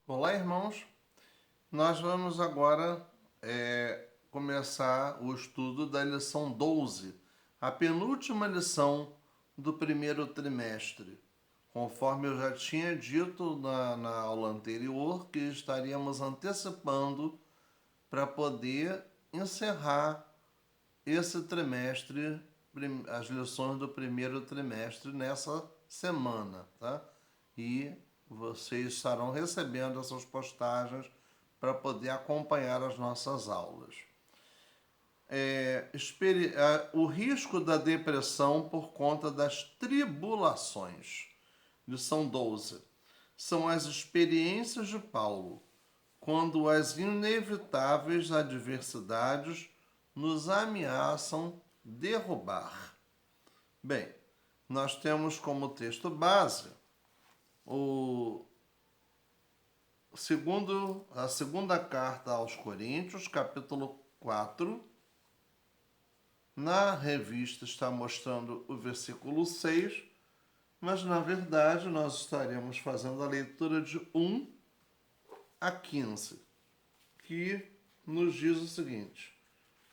Olá, irmãos. Nós vamos agora começar o estudo da lição 12, a penúltima lição do primeiro trimestre. Conforme eu já tinha dito na aula anterior, que estaríamos antecipando para poder encerrar esse trimestre, as lições do primeiro trimestre nessa semana, tá? E vocês estarão recebendo essas postagens para poder acompanhar as nossas aulas. O risco da depressão por conta das tribulações. Lição 12. São as experiências de Paulo, quando as inevitáveis adversidades nos ameaçam derrubar. Bem, nós temos como texto base a segunda carta aos Coríntios, capítulo 4. Na revista está mostrando o versículo 6, mas na verdade nós estaremos fazendo a leitura de 1 a 15, que nos diz o seguinte: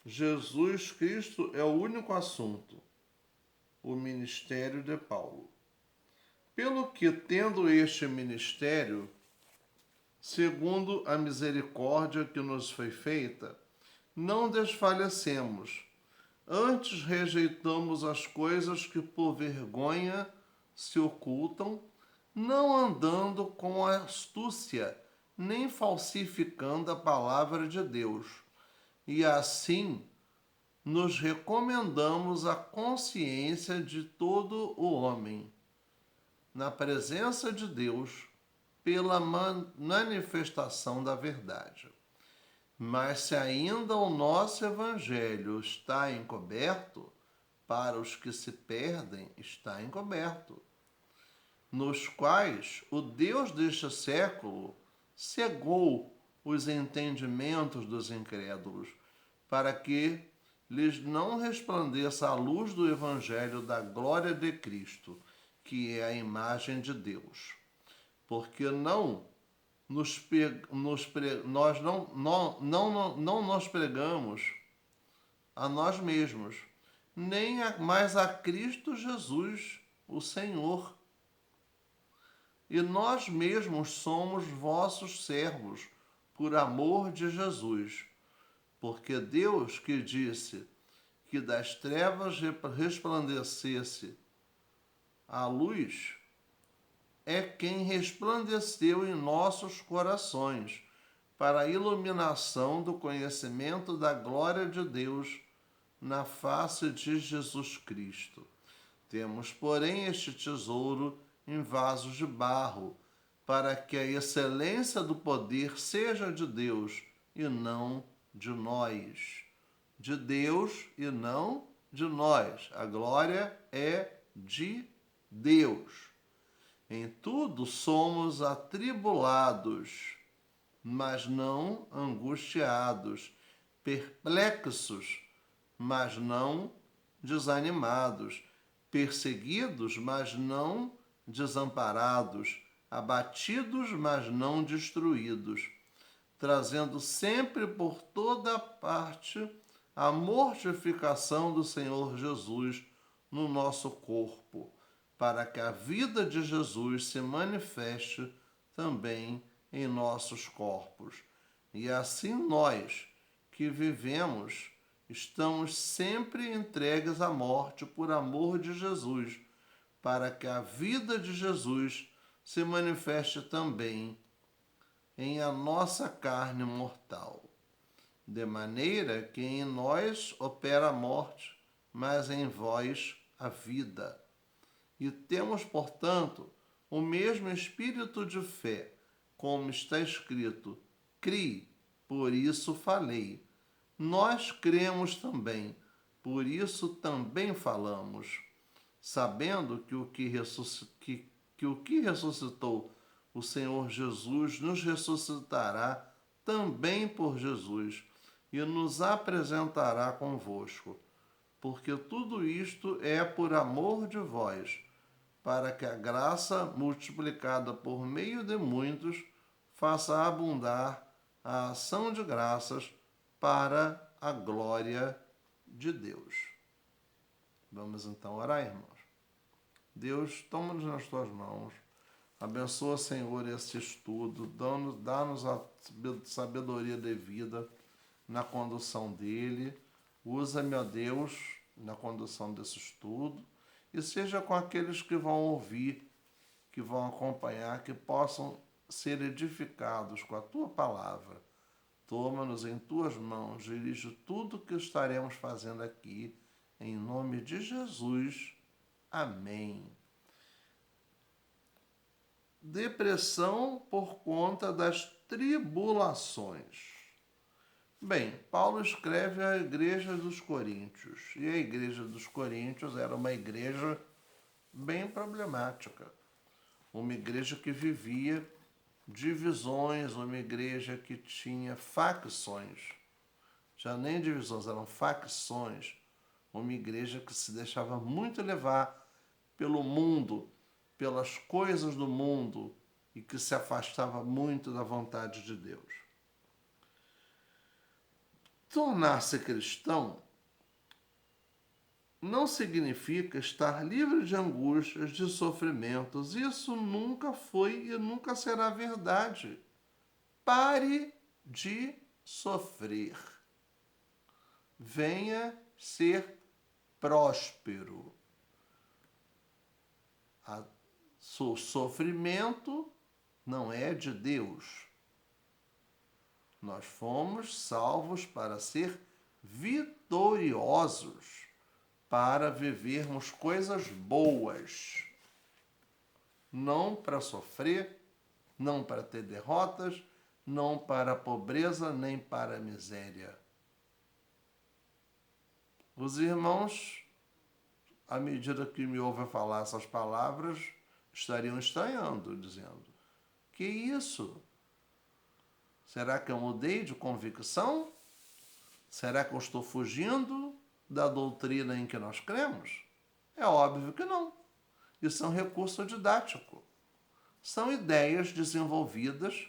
Jesus Cristo é o único assunto, o ministério de Paulo. Pelo que, tendo este ministério, segundo a misericórdia que nos foi feita, não desfalecemos, antes rejeitamos as coisas que por vergonha se ocultam, não andando com astúcia, nem falsificando a palavra de Deus. E assim nos recomendamos à consciência de todo o homem, na presença de Deus, pela manifestação da verdade. Mas se ainda o nosso evangelho está encoberto, para os que se perdem está encoberto, nos quais o Deus deste século cegou os entendimentos dos incrédulos, para que lhes não resplandeça a luz do evangelho da glória de Cristo, que é a imagem de Deus. Porque nós não nos pregamos a nós mesmos, nem mais a Cristo Jesus, o Senhor. E nós mesmos somos vossos servos, por amor de Jesus. Porque Deus, que disse que das trevas resplandecesse a luz, é quem resplandeceu em nossos corações, para a iluminação do conhecimento da glória de Deus na face de Jesus Cristo. Temos, porém, este tesouro em vasos de barro, para que a excelência do poder seja de Deus e não de nós. De Deus e não de nós. A glória é de Deus. Em tudo somos atribulados, mas não angustiados, perplexos, mas não desanimados, perseguidos, mas não desamparados, abatidos, mas não destruídos, trazendo sempre por toda parte a mortificação do Senhor Jesus no nosso corpo, para que a vida de Jesus se manifeste também em nossos corpos. E assim nós, que vivemos, estamos sempre entregues à morte por amor de Jesus, para que a vida de Jesus se manifeste também em a nossa carne mortal. De maneira que em nós opera a morte, mas em vós a vida. E temos, portanto, o mesmo espírito de fé, como está escrito: crie, por isso falei. Nós cremos também, por isso também falamos, sabendo que o que ressuscitou o Senhor Jesus nos ressuscitará também por Jesus e nos apresentará convosco. Porque tudo isto é por amor de vós, para que a graça multiplicada por meio de muitos faça abundar a ação de graças para a glória de Deus. Vamos então orar, irmãos. Deus, toma-nos nas tuas mãos. Abençoa, Senhor, esse estudo. Dá-nos a sabedoria devida na condução dele. Usa-me, ó Deus, na condução desse estudo. E seja com aqueles que vão ouvir, que vão acompanhar, que possam ser edificados com a tua palavra. Toma-nos em tuas mãos, dirige tudo que estaremos fazendo aqui, em nome de Jesus. Amém. Depressão por conta das tribulações. Bem, Paulo escreve à igreja dos Coríntios, e a igreja dos Coríntios era uma igreja bem problemática, uma igreja que vivia divisões, uma igreja que tinha facções, já nem divisões, eram facções, uma igreja que se deixava muito levar pelo mundo, pelas coisas do mundo e que se afastava muito da vontade de Deus. Tornar-se cristão não significa estar livre de angústias, de sofrimentos. Isso nunca foi e nunca será verdade. Pare de sofrer. Venha ser próspero. O sofrimento não é de Deus. Nós fomos salvos para ser vitoriosos, para vivermos coisas boas. Não para sofrer, não para ter derrotas, não para a pobreza, nem para a miséria. Os irmãos, à medida que me ouvem falar essas palavras, estariam estranhando, dizendo: que isso? Será que eu mudei de convicção? Será que eu estou fugindo da doutrina em que nós cremos? É óbvio que não. Isso é um recurso didático. São ideias desenvolvidas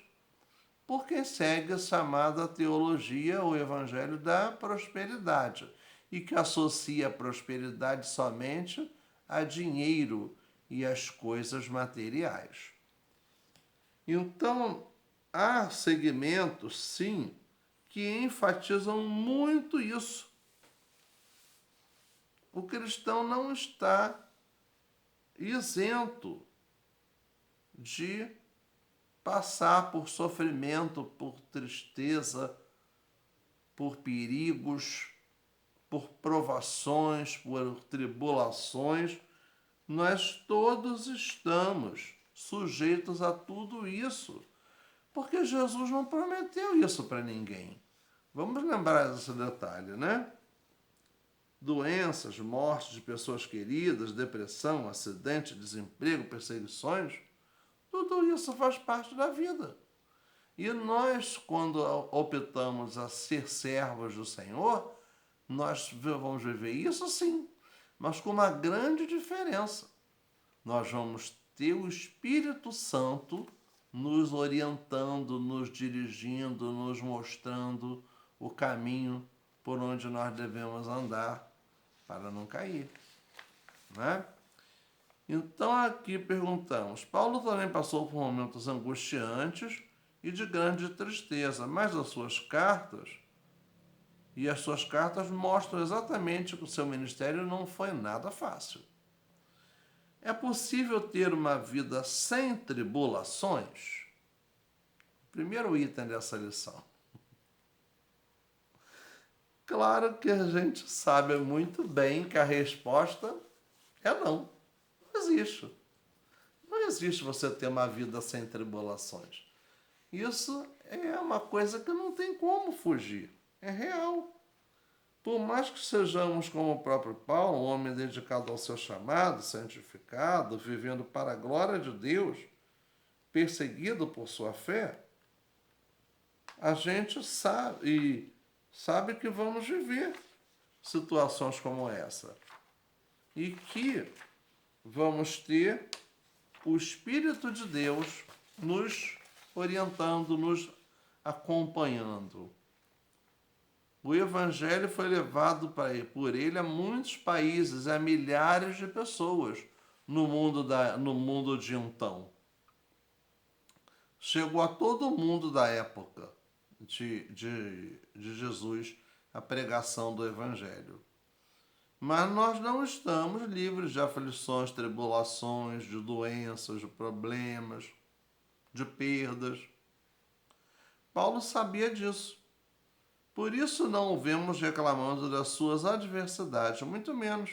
por quem segue a chamada teologia ou evangelho da prosperidade e que associa a prosperidade somente a dinheiro e as coisas materiais. Então, há segmentos, sim, que enfatizam muito isso. O cristão não está isento de passar por sofrimento, por tristeza, por perigos, por provações, por tribulações. Nós todos estamos sujeitos a tudo isso, porque Jesus não prometeu isso para ninguém. Vamos lembrar desse detalhe, né? Doenças, mortes de pessoas queridas, depressão, acidente, desemprego, perseguições, tudo isso faz parte da vida. E nós, quando optamos a ser servos do Senhor, nós vamos viver isso sim, mas com uma grande diferença. Nós vamos ter o Espírito Santo nos orientando, nos dirigindo, nos mostrando o caminho por onde nós devemos andar para não cair, né? Então aqui perguntamos, Paulo também passou por momentos angustiantes e de grande tristeza, mas as suas cartas mostram exatamente que o seu ministério não foi nada fácil. É possível ter uma vida sem tribulações? Primeiro item dessa lição. Claro que a gente sabe muito bem que a resposta é não. Não existe. Não existe você ter uma vida sem tribulações. Isso é uma coisa que não tem como fugir. É real. Por mais que sejamos como o próprio Paulo, um homem dedicado ao seu chamado, santificado, vivendo para a glória de Deus, perseguido por sua fé, a gente sabe que vamos viver situações como essa. E que vamos ter o Espírito de Deus nos orientando-nos, acompanhando. O Evangelho foi levado por ele a muitos países, a milhares de pessoas no mundo de então. Chegou a todo mundo da época de Jesus a pregação do Evangelho. Mas nós não estamos livres de aflições, tribulações, de doenças, de problemas, de perdas. Paulo sabia disso. Por isso não o vemos reclamando das suas adversidades, muito menos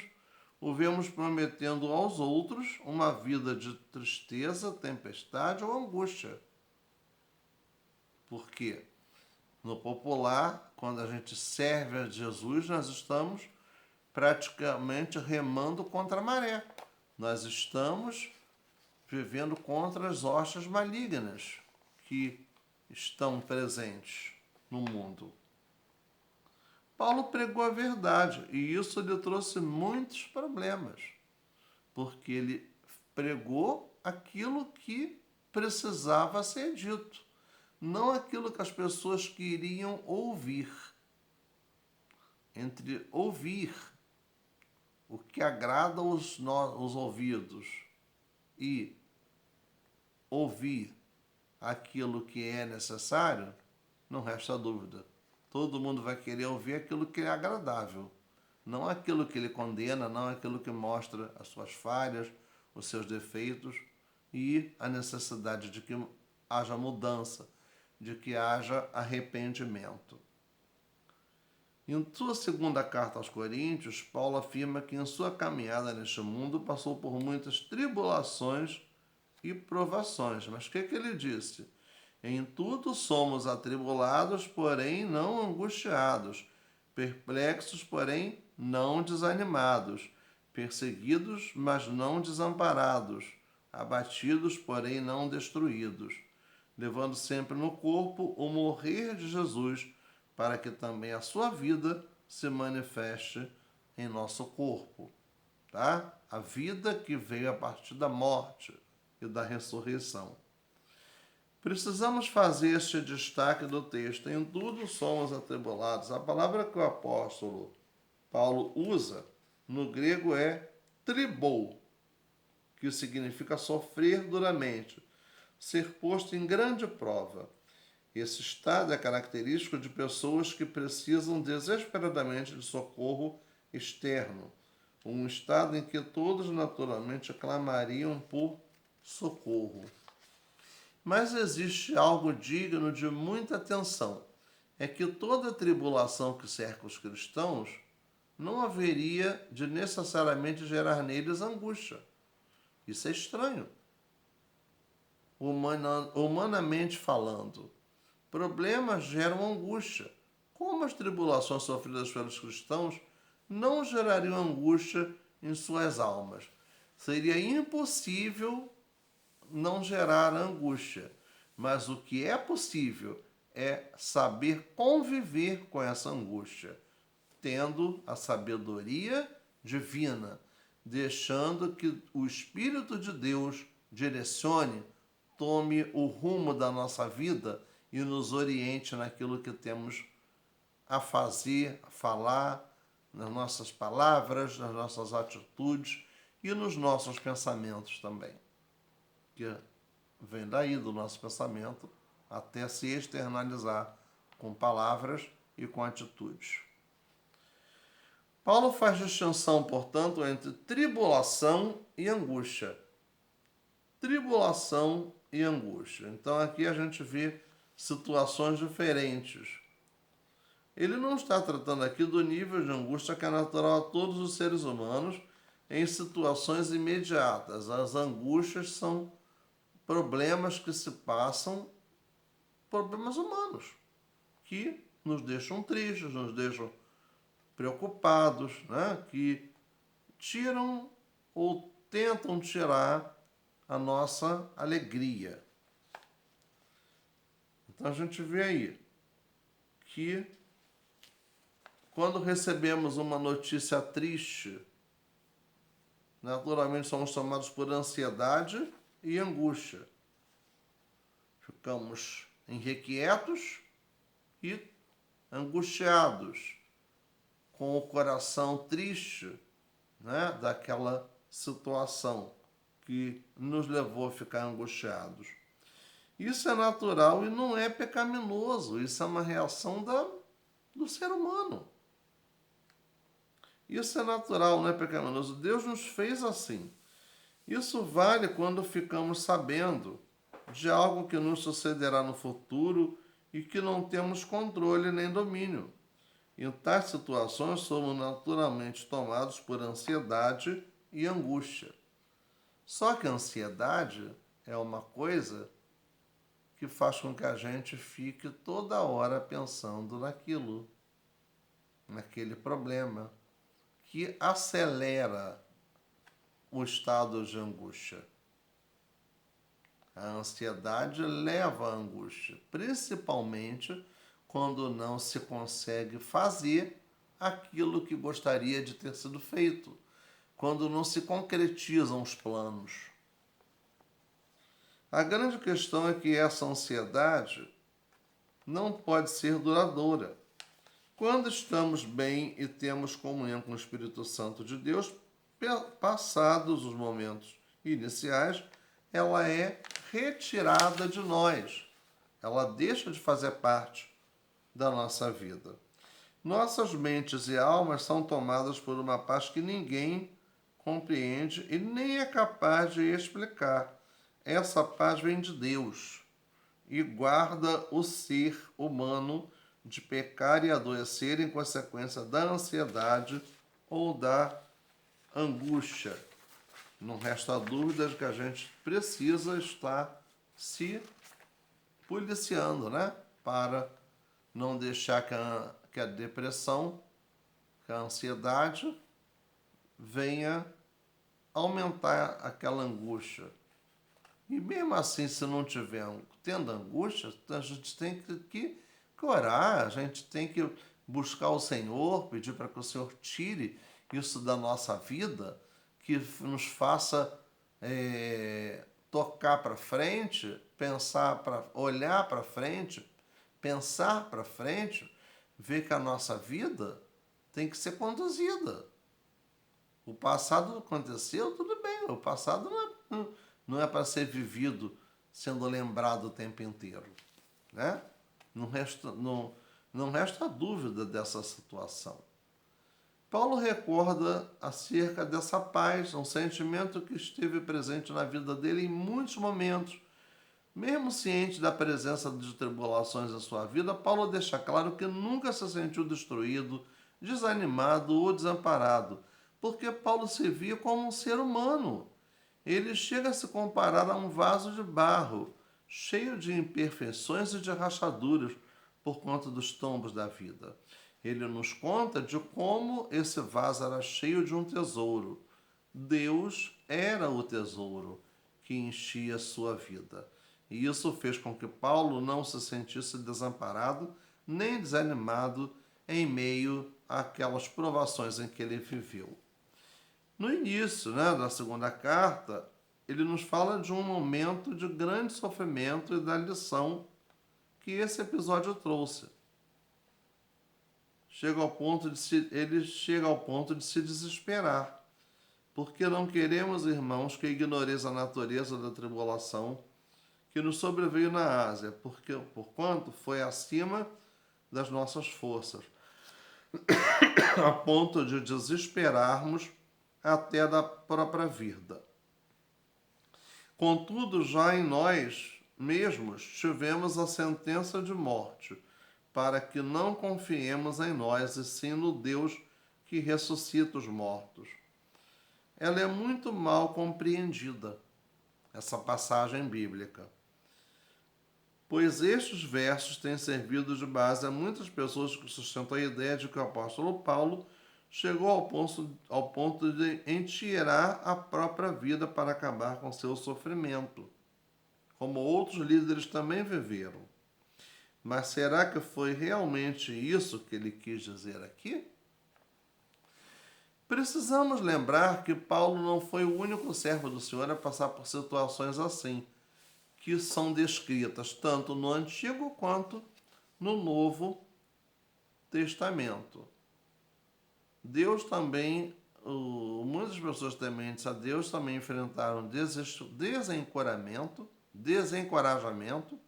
o vemos prometendo aos outros uma vida de tristeza, tempestade ou angústia. Porque no popular, quando a gente serve a Jesus, nós estamos praticamente remando contra a maré. Nós estamos vivendo contra as hostes malignas que estão presentes no mundo. Paulo pregou a verdade e isso lhe trouxe muitos problemas, porque ele pregou aquilo que precisava ser dito, não aquilo que as pessoas queriam ouvir. Entre ouvir o que agrada os ouvidos e ouvir aquilo que é necessário, não resta dúvida. Todo mundo vai querer ouvir aquilo que é agradável, não aquilo que ele condena, não aquilo que mostra as suas falhas, os seus defeitos e a necessidade de que haja mudança, de que haja arrependimento. Em sua segunda carta aos Coríntios, Paulo afirma que em sua caminhada neste mundo passou por muitas tribulações e provações. Mas o que ele disse? Em tudo somos atribulados, porém não angustiados, perplexos, porém não desanimados, perseguidos, mas não desamparados, abatidos, porém não destruídos, levando sempre no corpo o morrer de Jesus, para que também a sua vida se manifeste em nosso corpo. Tá? A vida que veio a partir da morte e da ressurreição. Precisamos fazer este destaque do texto. Em tudo somos atribulados. A palavra que o apóstolo Paulo usa no grego é tribou, que significa sofrer duramente, ser posto em grande prova. Esse estado é característico de pessoas que precisam desesperadamente de socorro externo, um estado em que todos naturalmente clamariam por socorro. Mas existe algo digno de muita atenção. É que toda tribulação que cerca os cristãos não haveria de necessariamente gerar neles angústia. Isso é estranho. Humanamente falando, problemas geram angústia. Como as tribulações sofridas pelos cristãos não gerariam angústia em suas almas? Seria impossível não gerar angústia, mas o que é possível é saber conviver com essa angústia, tendo a sabedoria divina, deixando que o Espírito de Deus direcione, tome o rumo da nossa vida e nos oriente naquilo que temos a fazer, a falar, nas nossas palavras, nas nossas atitudes e nos nossos pensamentos também. Que vem daí do nosso pensamento até se externalizar com palavras e com atitudes. Paulo faz distinção, portanto, entre tribulação e angústia. Tribulação e angústia. Então aqui a gente vê situações diferentes. Ele não está tratando aqui do nível de angústia que é natural a todos os seres humanos em situações imediatas. As angústias são problemas que se passam, problemas humanos, que nos deixam tristes, nos deixam preocupados, né? Que tiram ou tentam tirar a nossa alegria. Então a gente vê aí que quando recebemos uma notícia triste, naturalmente somos tomados por ansiedade e angústia. ficamos irrequietos e angustiados, com o coração triste, né, daquela situação que nos levou a ficar angustiados. Isso é natural e não é pecaminoso, isso é uma reação do ser humano. Isso é natural, não é pecaminoso. Deus nos fez assim. Isso vale quando ficamos sabendo de algo que nos sucederá no futuro e que não temos controle nem domínio. Em tais situações, somos naturalmente tomados por ansiedade e angústia. Só que a ansiedade é uma coisa que faz com que a gente fique toda hora pensando naquele problema, que acelera o estado de angústia. A ansiedade leva à angústia, principalmente quando não se consegue fazer aquilo que gostaria de ter sido feito, quando não se concretizam os planos. A grande questão é que essa ansiedade não pode ser duradoura. Quando estamos bem e temos comunhão com o Espírito Santo de Deus, passados os momentos iniciais, ela é retirada de nós. Ela deixa de fazer parte da nossa vida. Nossas mentes e almas são tomadas por uma paz que ninguém compreende e nem é capaz de explicar. Essa paz vem de Deus e guarda o ser humano de pecar e adoecer em consequência da ansiedade ou da angústia. Não resta dúvida de que a gente precisa estar se policiando, né? Para não deixar que a depressão, que a ansiedade venha aumentar aquela angústia. E mesmo assim, se não tiver tendo angústia, a gente tem que orar, a gente tem que buscar o Senhor, pedir para que o Senhor tire isso da nossa vida, que nos faça tocar para frente, olhar para frente, pensar para frente, ver que a nossa vida tem que ser conduzida. O passado aconteceu, tudo bem, o passado não é para ser vivido sendo lembrado o tempo inteiro, né? Não resta dúvida dessa situação. Paulo recorda acerca dessa paz, um sentimento que esteve presente na vida dele em muitos momentos. Mesmo ciente da presença de tribulações em sua vida, Paulo deixa claro que nunca se sentiu destruído, desanimado ou desamparado, porque Paulo se via como um ser humano. Ele chega a se comparar a um vaso de barro, cheio de imperfeições e de rachaduras por conta dos tombos da vida. Ele nos conta de como esse vaso era cheio de um tesouro. Deus era o tesouro que enchia a sua vida. E isso fez com que Paulo não se sentisse desamparado nem desanimado em meio àquelas provações em que ele viveu. No início, da segunda carta, ele nos fala de um momento de grande sofrimento e da lição que esse episódio trouxe. Ele chega ao ponto de se desesperar, porque não queremos, irmãos, que ignoreis a natureza da tribulação que nos sobreveio na Ásia, porquanto foi acima das nossas forças, a ponto de desesperarmos até da própria vida. Contudo, já em nós mesmos tivemos a sentença de morte, para que não confiemos em nós, e sim no Deus que ressuscita os mortos. Ela é muito mal compreendida, essa passagem bíblica, pois estes versos têm servido de base a muitas pessoas que sustentam a ideia de que o apóstolo Paulo chegou ao ponto de entirar a própria vida para acabar com seu sofrimento, como outros líderes também viveram. Mas será que foi realmente isso que ele quis dizer aqui? Precisamos lembrar que Paulo não foi o único servo do Senhor a passar por situações assim, que são descritas tanto no Antigo quanto no Novo Testamento. Deus também, muitas pessoas tementes a Deus também enfrentaram desencorajamento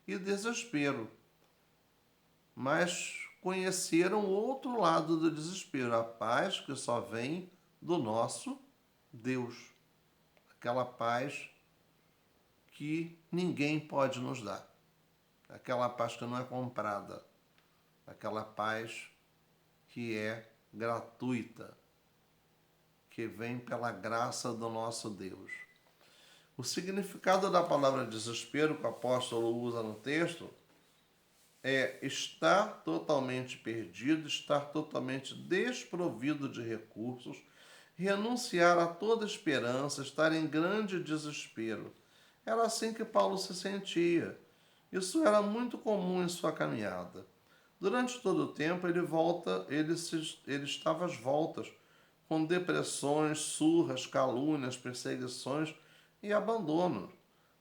e desespero, mas conheceram o outro lado do desespero, a paz que só vem do nosso Deus, aquela paz que ninguém pode nos dar, aquela paz que não é comprada, aquela paz que é gratuita, que vem pela graça do nosso Deus. O significado da palavra desespero que o apóstolo usa no texto é estar totalmente perdido, estar totalmente desprovido de recursos, renunciar a toda esperança, estar em grande desespero. Era assim que Paulo se sentia. Isso era muito comum em sua caminhada. Durante todo o tempo ele estava às voltas, com depressões, surras, calúnias, perseguições e abandono,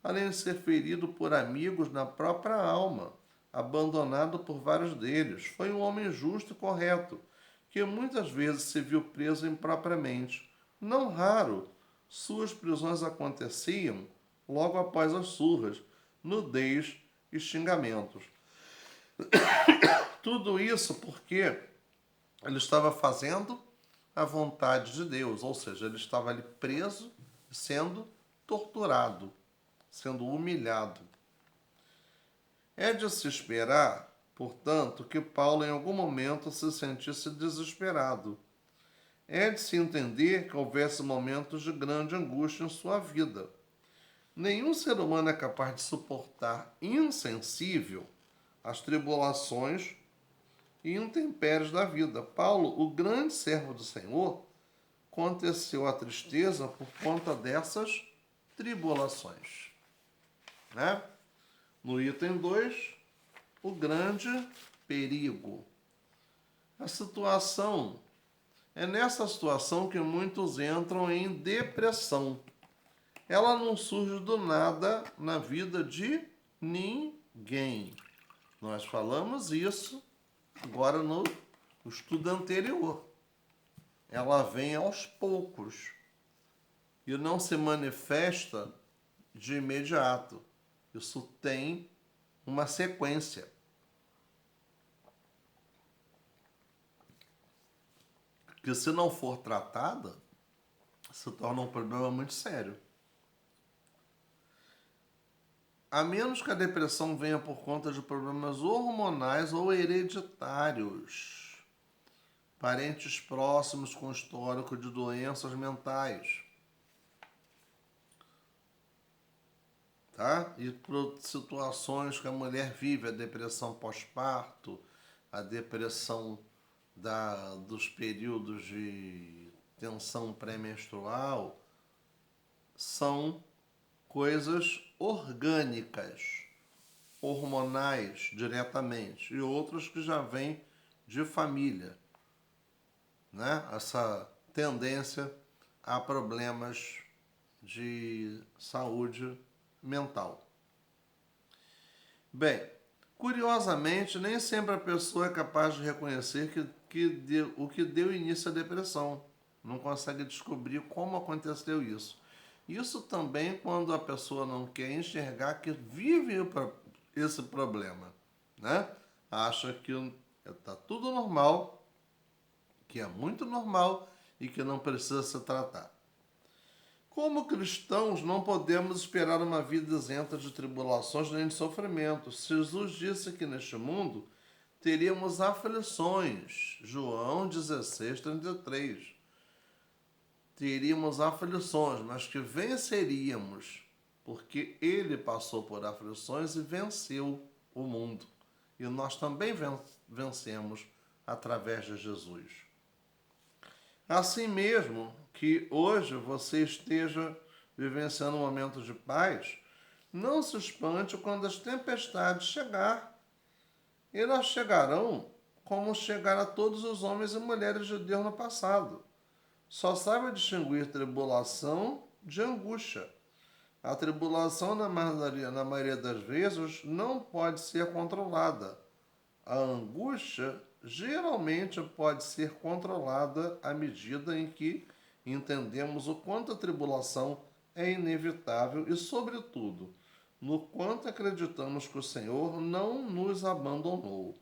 além de ser ferido por amigos na própria alma, abandonado por vários deles. Foi um homem justo e correto, que muitas vezes se viu preso impropriamente. Não raro, suas prisões aconteciam logo após as surras, nudez e xingamentos. Tudo isso porque ele estava fazendo a vontade de Deus, ou seja, ele estava ali preso, sendo torturado, sendo humilhado. É de se esperar, portanto, que Paulo em algum momento se sentisse desesperado. É de se entender que houvesse momentos de grande angústia em sua vida. Nenhum ser humano é capaz de suportar insensível as tribulações e intempéries da vida. Paulo, o grande servo do Senhor, aconteceu a tristeza por conta dessas tribulações. Né? No item 2, o grande perigo. É nessa situação que muitos entram em depressão. Ela não surge do nada na vida de ninguém. Nós falamos isso agora no estudo anterior. Ela vem aos poucos e não se manifesta de imediato. Isso tem uma sequência. Que se não for tratada, se torna um problema muito sério. A menos que a depressão venha por conta de problemas hormonais ou hereditários, parentes próximos com histórico de doenças mentais, tá? E por situações que a mulher vive, a depressão pós-parto, a depressão dos períodos de tensão pré-menstrual, são coisas orgânicas, hormonais diretamente, e outras que já vêm de família, né? Essa tendência a problemas de saúde mental. Bem, curiosamente, nem sempre a pessoa é capaz de reconhecer o que deu início à depressão. Não consegue descobrir como aconteceu isso. Isso também quando a pessoa não quer enxergar que vive esse problema, né? Acha que está tudo normal, que é muito normal e que não precisa se tratar. Como cristãos, não podemos esperar uma vida isenta de tribulações nem de sofrimentos. Jesus disse que neste mundo teríamos aflições. João 16:33. Teríamos aflições, mas que venceríamos, porque ele passou por aflições e venceu o mundo. E nós também vencemos através de Jesus. Assim mesmo que hoje você esteja vivenciando um momento de paz, não se espante quando as tempestades chegar. Elas chegarão como chegaram a todos os homens e mulheres de Deus no passado. Só saiba distinguir tribulação de angústia. A tribulação, na maioria das vezes, não pode ser controlada. A angústia geralmente pode ser controlada à medida em que entendemos o quanto a tribulação é inevitável e, sobretudo, no quanto acreditamos que o Senhor não nos abandonou.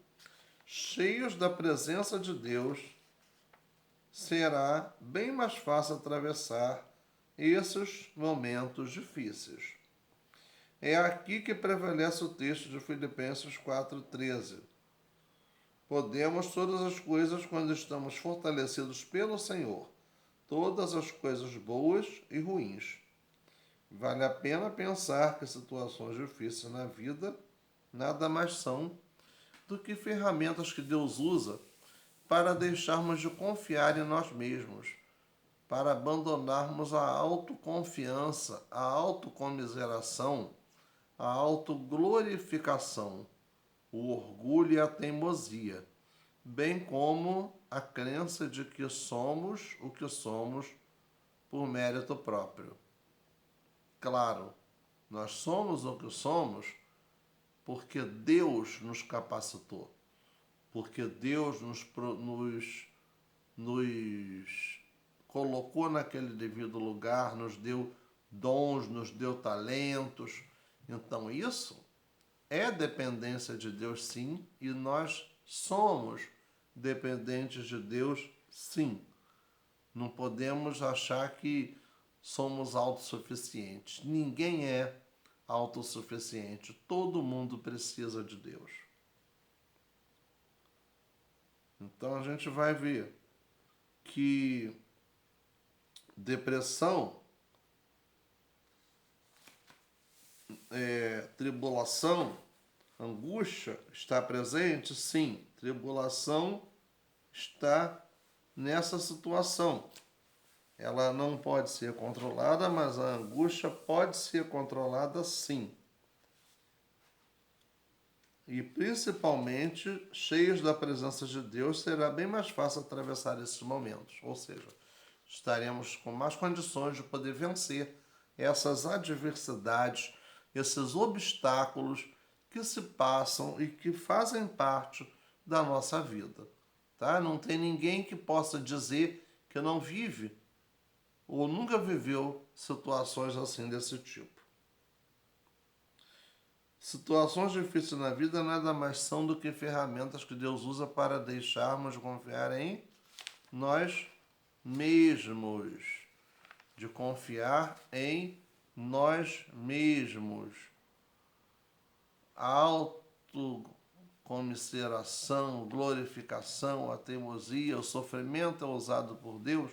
Cheios da presença de Deus, será bem mais fácil atravessar esses momentos difíceis. É aqui que prevalece o texto de Filipenses 4,13. Podemos todas as coisas quando estamos fortalecidos pelo Senhor, todas as coisas boas e ruins. Vale a pena pensar que situações difíceis na vida nada mais são do que ferramentas que Deus usa para deixarmos de confiar em nós mesmos, para abandonarmos a autoconfiança, a autocomiseração, a autoglorificação, o orgulho e a teimosia, bem como a crença de que somos o que somos por mérito próprio. Claro, nós somos o que somos porque Deus nos capacitou, porque Deus nos colocou naquele devido lugar, nos deu dons, nos deu talentos. Então isso é dependência de Deus, sim, e nós somos dependentes de Deus, sim. Não podemos achar que somos autossuficientes. Ninguém é autossuficiente. Todo mundo precisa de Deus. Então a gente vai ver que depressão, tribulação, angústia está presente? Sim, tribulação está nessa situação. Ela não pode ser controlada, mas a angústia pode ser controlada, sim. E principalmente, cheios da presença de Deus, será bem mais fácil atravessar esses momentos. Ou seja, estaremos com mais condições de poder vencer essas adversidades, esses obstáculos que se passam e que fazem parte da nossa vida. Tá? Não tem ninguém que possa dizer que não vive ou nunca viveu situações assim desse tipo. Situações difíceis na vida nada mais são do que ferramentas que Deus usa para deixarmos de confiar em nós mesmos. De confiar em nós mesmos. A autocomiseração, glorificação, a teimosia, o sofrimento é usado por Deus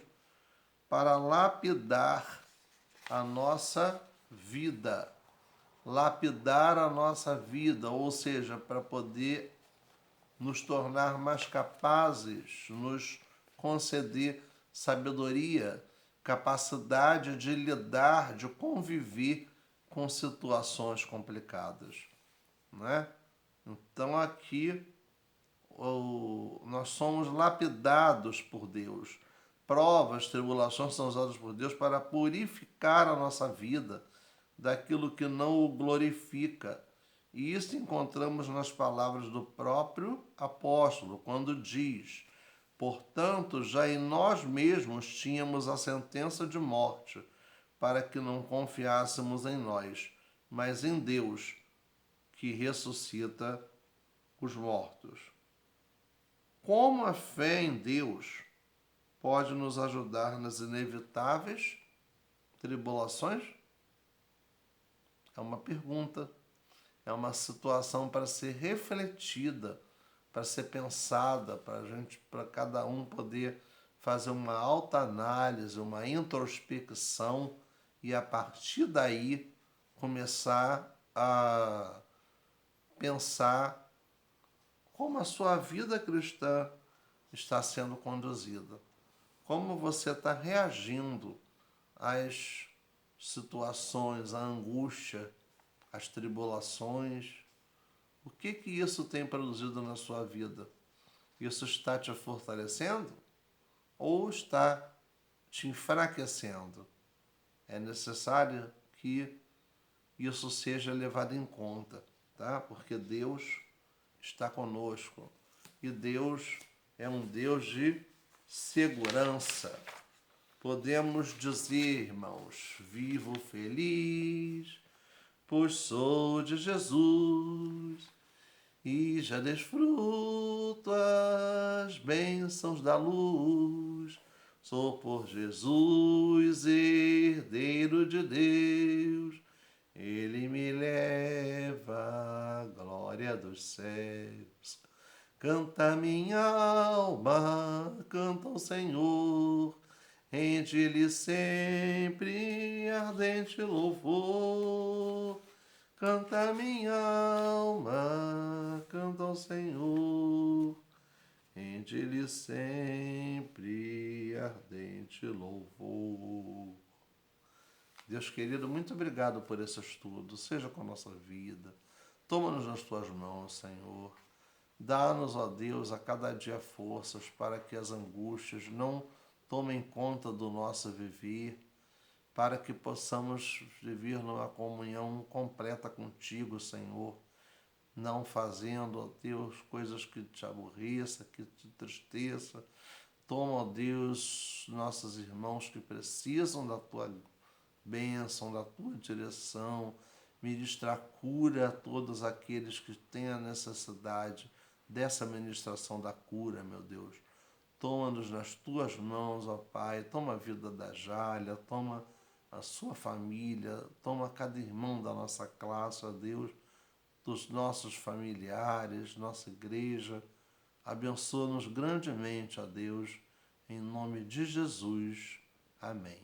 para lapidar a nossa vida. Lapidar a nossa vida, ou seja, para poder nos tornar mais capazes, nos conceder sabedoria, capacidade de lidar, de conviver com situações complicadas, né? Então aqui nós somos lapidados por Deus. Provas, tribulações são usadas por Deus para purificar a nossa vida daquilo que não o glorifica. E isso encontramos nas palavras do próprio apóstolo, quando diz: portanto, já em nós mesmos tínhamos a sentença de morte, para que não confiássemos em nós, mas em Deus, que ressuscita os mortos. Como a fé em Deus pode nos ajudar nas inevitáveis tribulações? É uma pergunta, é uma situação para ser refletida, para ser pensada, para cada um poder fazer uma autoanálise, uma introspecção e a partir daí começar a pensar como a sua vida cristã está sendo conduzida, como você está reagindo às situações, à angústia, às tribulações. O que isso tem produzido na sua vida? Isso está te fortalecendo ou está te enfraquecendo? É necessário que isso seja levado em conta, tá? Porque Deus está conosco e Deus é um Deus de segurança. Podemos dizer, irmãos, vivo feliz, pois sou de Jesus e já desfruto as bênçãos da luz. Sou por Jesus herdeiro de Deus, Ele me leva à glória dos céus. Canta minha alma, canta ao Senhor, rende-lhe sempre ardente louvor. Canta minha alma, canta ao Senhor, rende-lhe sempre ardente louvor. Deus querido, muito obrigado por esse estudo. Seja com a nossa vida. Toma-nos nas tuas mãos, Senhor. Dá-nos, ó Deus, a cada dia forças para que as angústias não tomem conta do nosso viver, para que possamos viver numa comunhão completa contigo, Senhor, não fazendo, ó Deus, coisas que te aborreça, que te tristeça. Toma, ó Deus, nossos irmãos que precisam da tua bênção, da tua direção. Ministrar cura a todos aqueles que têm a necessidade dessa ministração da cura, meu Deus. Toma-nos nas tuas mãos, ó Pai. Toma a vida da Jália, toma a sua família, toma cada irmão da nossa classe, ó Deus, dos nossos familiares, nossa igreja. Abençoa-nos grandemente, ó Deus, em nome de Jesus. Amém.